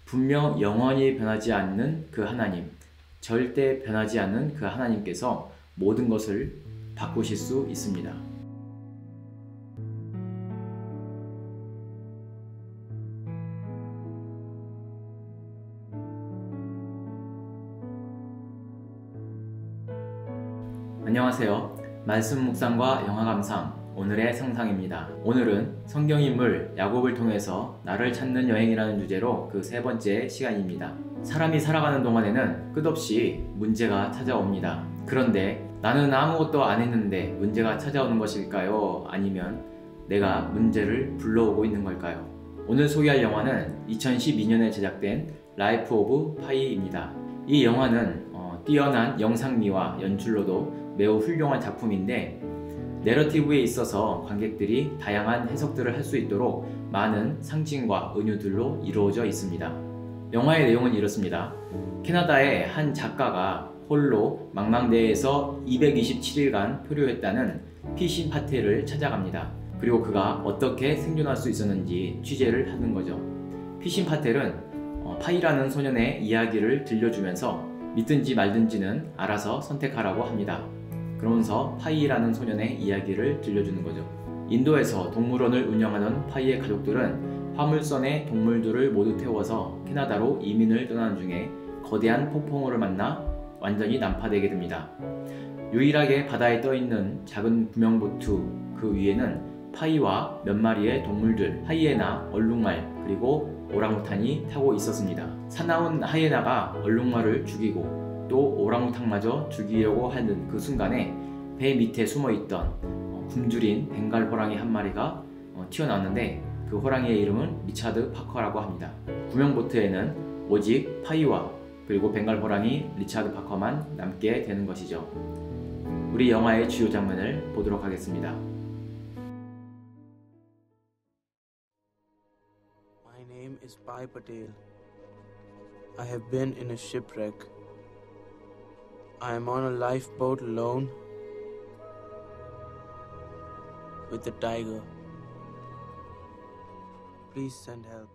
분명 영원히 변하지 않는 그 하나님, 절대 변하지 않는 그 하나님께서 모든 것을 바꾸실 수 있습니다. 안녕하세요. 말씀 묵상과 영화 감상 오늘의 상상입니다. 오늘은 성경 인물 야곱을 통해서 나를 찾는 여행이라는 주제로 그 세 번째 시간입니다. 사람이 살아가는 동안에는 끝없이 문제가 찾아옵니다. 그런데 나는 아무것도 안 했는데 문제가 찾아오는 것일까요? 아니면 내가 문제를 불러오고 있는 걸까요? 오늘 소개할 영화는 2012년에 제작된 라이프 오브 파이입니다. 이 영화는 뛰어난 영상미와 연출로도 매우 훌륭한 작품인데 내러티브에 있어서 관객들이 다양한 해석들을 할 수 있도록 많은 상징과 은유들로 이루어져 있습니다. 영화의 내용은 이렇습니다. 캐나다의 한 작가가 홀로 망망대해에서 227일간 표류했다는 피신 파테를 찾아갑니다. 그리고 그가 어떻게 생존할 수 있었는지 취재를 하는 거죠. 피신 파텔은 파이라는 소년의 이야기를 들려주면서 믿든지 말든지는 알아서 선택하라고 합니다. 그러면서 파이라는 소년의 이야기를 들려주는 거죠. 인도에서 동물원을 운영하는 파이의 가족들은 화물선에 동물들을 모두 태워서 캐나다로 이민을 떠나는 중에 거대한 폭풍우를 만나 완전히 난파되게 됩니다. 유일하게 바다에 떠있는 작은 구명보트 그 위에는 파이와 몇 마리의 동물들, 하이에나, 얼룩말, 그리고 오랑우탄이 타고 있었습니다. 사나운 하이에나가 얼룩말을 죽이고 또 오랑우탄마저 죽이려고 하는 그 순간에 배 밑에 숨어있던 굶주린 벵갈 호랑이 한 마리가 튀어나왔는데 그 호랑이의 이름은 리차드 파커라고 합니다. 구명보트에는 오직 파이와 그리고 벵갈 호랑이 리차드 파커만 남게 되는 것이죠. 우리 영화의 주요 장면을 보도록 하겠습니다. My name is Pai Patel. I have been in a shipwreck. I am on a lifeboat alone with the tiger. Please send help.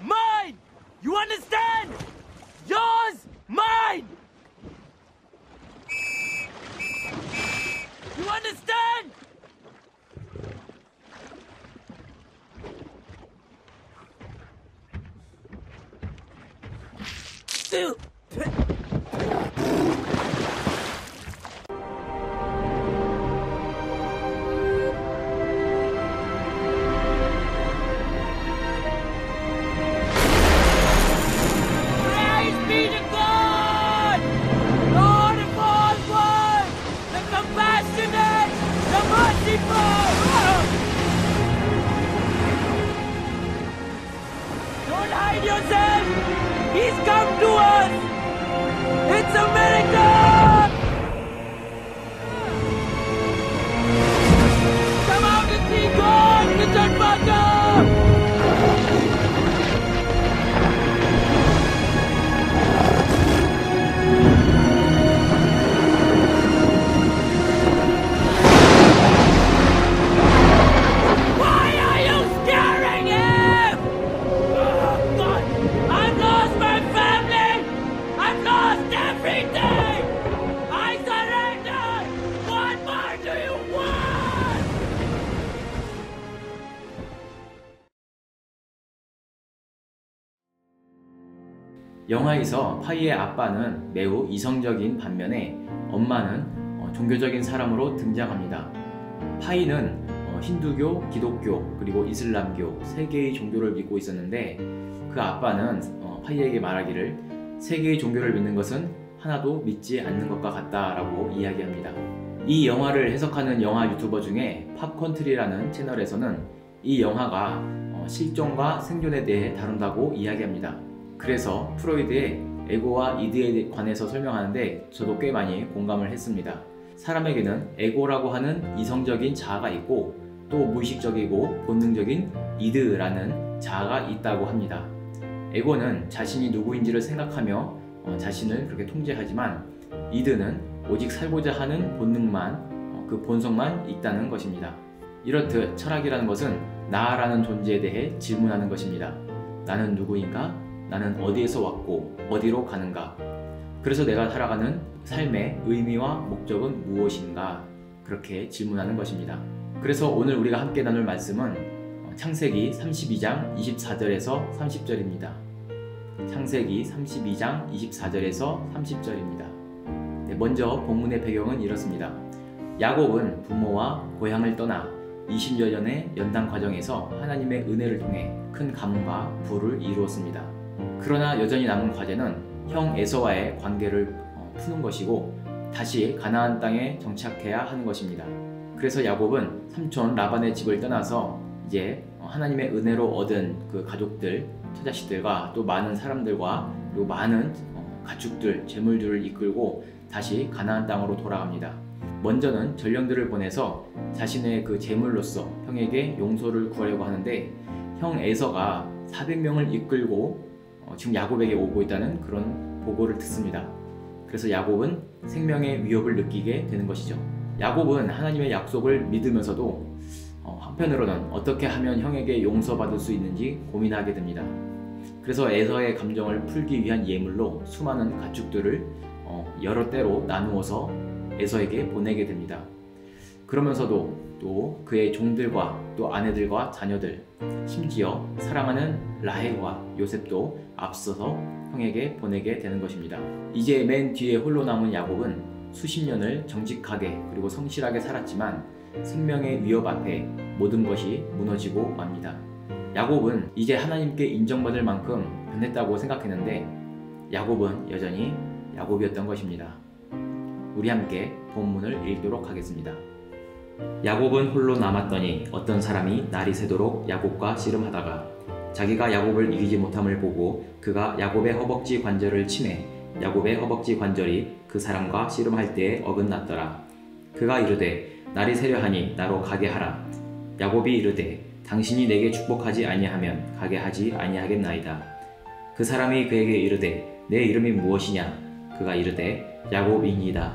Mine! You understand? Yours! Mine! You understand? Praise be to God! Lord of all worlds, the compassionate, the merciful! Don't hide yourself! He's come to us! It's a miracle! Come out and see God, Richard Parker! Why are you scaring him? Oh, God! I've lost my family! I've lost everything! I surrender! What more do you want? 영화에서 파이의 아빠는 매우 이성적인 반면에 엄마는 종교적인 사람으로 등장합니다. 파이는 힌두교, 기독교, 그리고 이슬람교 세 개의 종교를 믿고 있었는데 그 아빠는 파이에게 말하기를 세 개의 종교를 믿는 것은 하나도 믿지 않는 것과 같다라고 이야기합니다. 이 영화를 해석하는 영화 유튜버 중에 팝컨트리라는 채널에서는 이 영화가 실존과 생존에 대해 다룬다고 이야기합니다. 그래서 프로이드의 에고와 이드에 관해서 설명하는데 저도 꽤 많이 공감을 했습니다. 사람에게는 에고라고 하는 이성적인 자아가 있고 또 무의식적이고 본능적인 이드라는 자아가 있다고 합니다. 에고는 자신이 누구인지를 생각하며 자신을 그렇게 통제하지만 이드는 오직 살고자 하는 본능만, 그 본성만 있다는 것입니다. 이렇듯 철학이라는 것은 나라는 존재에 대해 질문하는 것입니다. 나는 누구인가? 나는 어디에서 왔고 어디로 가는가? 그래서 내가 살아가는 삶의 의미와 목적은 무엇인가? 그렇게 질문하는 것입니다. 그래서 오늘 우리가 함께 나눌 말씀은 창세기 32장 24절에서 30절입니다. 창세기 32장 24절에서 30절입니다. 먼저 본문의 배경은 이렇습니다. 야곱은 부모와 고향을 떠나 20여 년의 연단 과정에서 하나님의 은혜를 통해 큰 가문과 부를 이루었습니다. 그러나 여전히 남은 과제는 형 에서와의 관계를 푸는 것이고 다시 가나안 땅에 정착해야 하는 것입니다. 그래서 야곱은 삼촌 라반의 집을 떠나서 이제 하나님의 은혜로 얻은 그 가족들, 처자식들과 또 많은 사람들과 그리고 많은 가축들, 재물들을 이끌고 다시 가나안 땅으로 돌아갑니다. 먼저는 전령들을 보내서 자신의 그 재물로서 형에게 용서를 구하려고 하는데 형 에서가 400명을 이끌고 지금 야곱에게 오고 있다는 그런 보고를 듣습니다. 그래서 야곱은 생명의 위협을 느끼게 되는 것이죠. 야곱은 하나님의 약속을 믿으면서도 한편으로는 어떻게 하면 형에게 용서받을 수 있는지 고민하게 됩니다. 그래서 에서의 감정을 풀기 위한 예물로 수많은 가축들을 여러 때로 나누어서 에서에게 보내게 됩니다. 그러면서도 또 그의 종들과 또 아내들과 자녀들, 심지어 사랑하는 라헬과 요셉도 앞서서 형에게 보내게 되는 것입니다. 이제 맨 뒤에 홀로 남은 야곱은 수십 년을 정직하게 그리고 성실하게 살았지만 생명의 위협 앞에 모든 것이 무너지고 맙니다. 야곱은 이제 하나님께 인정받을 만큼 변했다고 생각했는데 야곱은 여전히 야곱이었던 것입니다. 우리 함께 본문을 읽도록 하겠습니다. 야곱은 홀로 남았더니 어떤 사람이 날이 새도록 야곱과 씨름하다가 자기가 야곱을 이기지 못함을 보고 그가 야곱의 허벅지 관절을 치매 야곱의 허벅지 관절이 그 사람과 씨름할 때에 어긋났더라. 그가 이르되 날이 새려하니 나로 가게 하라. 야곱이 이르되 당신이 내게 축복하지 아니하면 가게 하지 아니하겠나이다. 그 사람이 그에게 이르되 내 이름이 무엇이냐? 그가 이르되 야곱이니이다.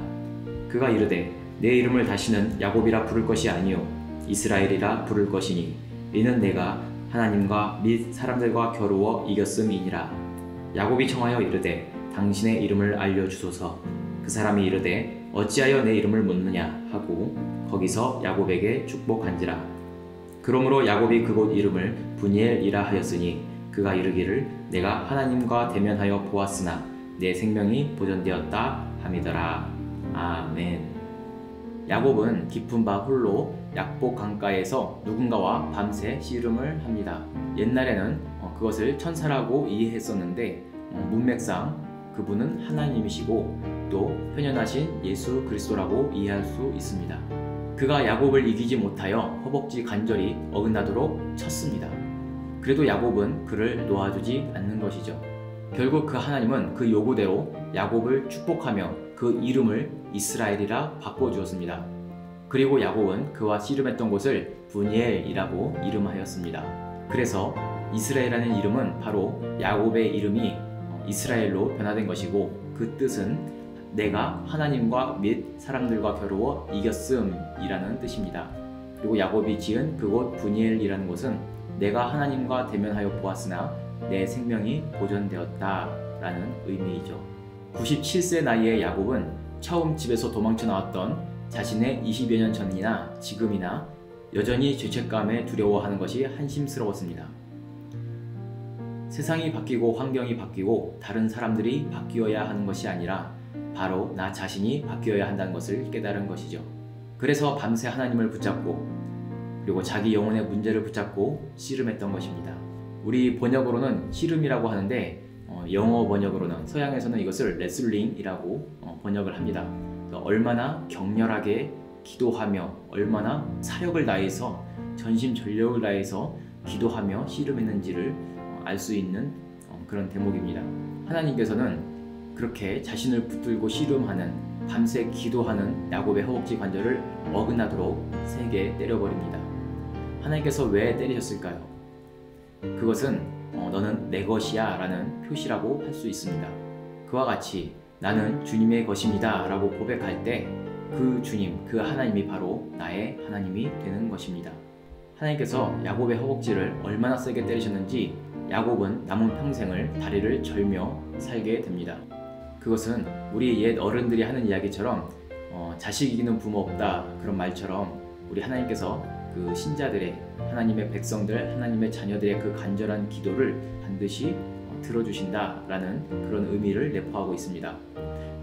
그가 이르되 내 이름을 다시는 야곱이라 부를 것이 아니요 이스라엘이라 부를 것이니 이는 내가 하나님과 및 사람들과 겨루어 이겼음이니라. 야곱이 청하여 이르되 당신의 이름을 알려주소서. 그 사람이 이르되 어찌하여 내 이름을 묻느냐 하고 거기서 야곱에게 축복한지라. 그러므로 야곱이 그곳 이름을 브니엘이라 하였으니 그가 이르기를 내가 하나님과 대면하여 보았으나 내 생명이 보존되었다 함이더라. 아멘. 야곱은 깊은 바 홀로 약복 강가에서 누군가와 밤새 씨름을 합니다. 옛날에는 그것을 천사라고 이해했었는데 문맥상 그분은 하나님이시고 또 편연하신 예수 그리스도라고 이해할 수 있습니다. 그가 야곱을 이기지 못하여 허벅지 관절이 어긋나도록 쳤습니다. 그래도 야곱은 그를 놓아주지 않는 것이죠. 결국 그 하나님은 그 요구대로 야곱을 축복하며 그 이름을 이스라엘이라 바꿔주었습니다. 그리고 야곱은 그와 씨름했던 곳을 브니엘이라고 이름하였습니다. 그래서 이스라엘이라는 이름은 바로 야곱의 이름이 이스라엘로 변화된 것이고 그 뜻은 내가 하나님과 및 사람들과 겨루어 이겼음이라는 뜻입니다. 그리고 야곱이 지은 그곳 브니엘이라는 곳은 내가 하나님과 대면하여 보았으나 내 생명이 보존되었다 라는 의미이죠. 97세 나이의 야곱은 처음 집에서 도망쳐 나왔던 자신의 20여 년 전이나 지금이나 여전히 죄책감에 두려워하는 것이 한심스러웠습니다. 세상이 바뀌고 환경이 바뀌고 다른 사람들이 바뀌어야 하는 것이 아니라 바로 나 자신이 바뀌어야 한다는 것을 깨달은 것이죠. 그래서 밤새 하나님을 붙잡고 그리고 자기 영혼의 문제를 붙잡고 씨름했던 것입니다. 우리 번역으로는 씨름이라고 하는데 영어 번역으로는 서양에서는 이것을 레슬링이라고 번역을 합니다. 얼마나 격렬하게 기도하며 얼마나 사력을 다해서 전심전력을 다해서 기도하며 씨름했는지를 알 수 있는 그런 대목입니다. 하나님께서는 그렇게 자신을 붙들고 씨름하는 밤새 기도하는 야곱의 허벅지 관절을 어긋나도록 세게 때려버립니다. 하나님께서 왜 때리셨을까요? 그것은 너는 내 것이야 라는 표시라고 할 수 있습니다. 그와 같이 나는 주님의 것입니다 라고 고백할 때 그 주님, 그 하나님이 바로 나의 하나님이 되는 것입니다. 하나님께서 야곱의 허벅지를 얼마나 세게 때리셨는지 야곱은 남은 평생을 다리를 절며 살게 됩니다. 그것은 우리 옛 어른들이 하는 이야기처럼 자식 이기는 부모 없다 그런 말처럼 우리 하나님께서 그 신자들의 하나님의 백성들, 하나님의 자녀들의 그 간절한 기도를 반드시 들어주신다라는 그런 의미를 내포하고 있습니다.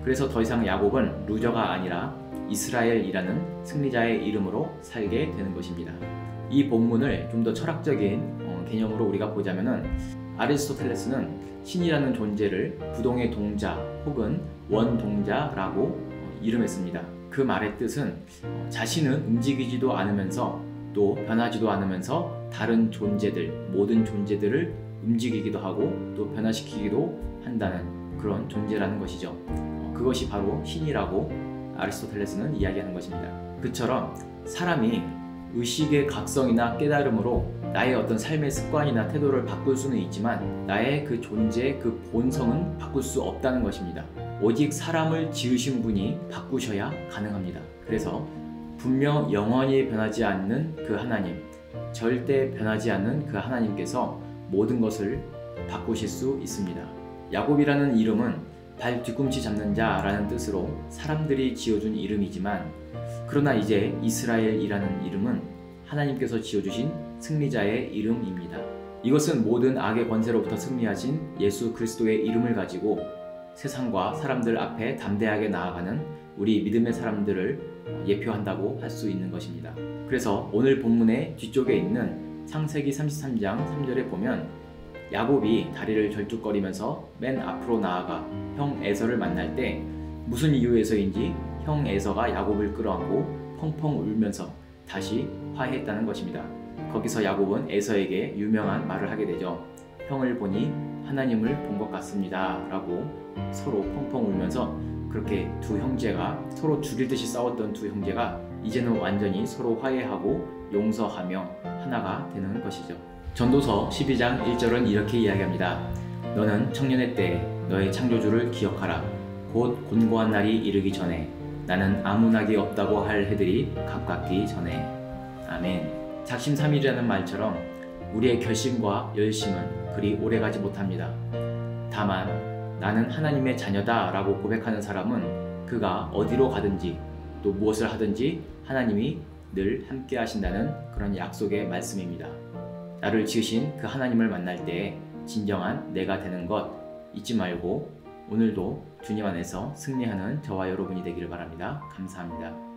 그래서 더 이상 야곱은 루저가 아니라 이스라엘이라는 승리자의 이름으로 살게 되는 것입니다. 이 본문을 좀 더 철학적인 개념으로 우리가 보자면은 아리스토텔레스는 신이라는 존재를 부동의 동자 혹은 원동자라고 이름했습니다. 그 말의 뜻은 자신은 움직이지도 않으면서 또 변하지도 않으면서 다른 존재들, 모든 존재들을 움직이기도 하고 또 변화시키기도 한다는 그런 존재라는 것이죠. 그것이 바로 신이라고 아리스토텔레스는 이야기하는 것입니다. 그처럼 사람이 의식의 각성이나 깨달음으로 나의 어떤 삶의 습관이나 태도를 바꿀 수는 있지만 나의 그 존재, 그 본성은 바꿀 수 없다는 것입니다. 오직 사람을 지으신 분이 바꾸셔야 가능합니다. 그래서 분명 영원히 변하지 않는 그 하나님, 절대 변하지 않는 그 하나님께서 모든 것을 바꾸실 수 있습니다. 야곱이라는 이름은 발 뒤꿈치 잡는 자라는 뜻으로 사람들이 지어준 이름이지만 그러나 이제 이스라엘이라는 이름은 하나님께서 지어주신 승리자의 이름입니다. 이것은 모든 악의 권세로부터 승리하신 예수 그리스도의 이름을 가지고 세상과 사람들 앞에 담대하게 나아가는 우리 믿음의 사람들을 예표한다고 할 수 있는 것입니다. 그래서 오늘 본문의 뒤쪽에 있는 창세기 33장 3절에 보면 야곱이 다리를 절뚝거리면서 맨 앞으로 나아가 형 에서를 만날 때 무슨 이유에서인지 형 에서가 야곱을 끌어안고 펑펑 울면서 다시 화해했다는 것입니다. 거기서 야곱은 에서에게 유명한 말을 하게 되죠. 형을 보니 하나님을 본 것 같습니다 라고 서로 펑펑 울면서 그렇게 두 형제가 서로 죽일 듯이 싸웠던 두 형제가 이제는 완전히 서로 화해하고 용서하며 하나가 되는 것이죠. 전도서 12장 1절은 이렇게 이야기합니다. 너는 청년의 때 너의 창조주를 기억하라. 곧 곤고한 날이 이르기 전에 나는 아무 낙이 없다고 할 해들이 가깝기 전에. 아멘. 작심삼일이라는 말처럼 우리의 결심과 열심은 그리 오래가지 못합니다. 다만 나는 하나님의 자녀다 라고 고백하는 사람은 그가 어디로 가든지 또 무엇을 하든지 하나님이 늘 함께 하신다는 그런 약속의 말씀입니다. 나를 지으신 그 하나님을 만날 때 진정한 내가 되는 것 잊지 말고 오늘도 주님 안에서 승리하는 저와 여러분이 되기를 바랍니다. 감사합니다.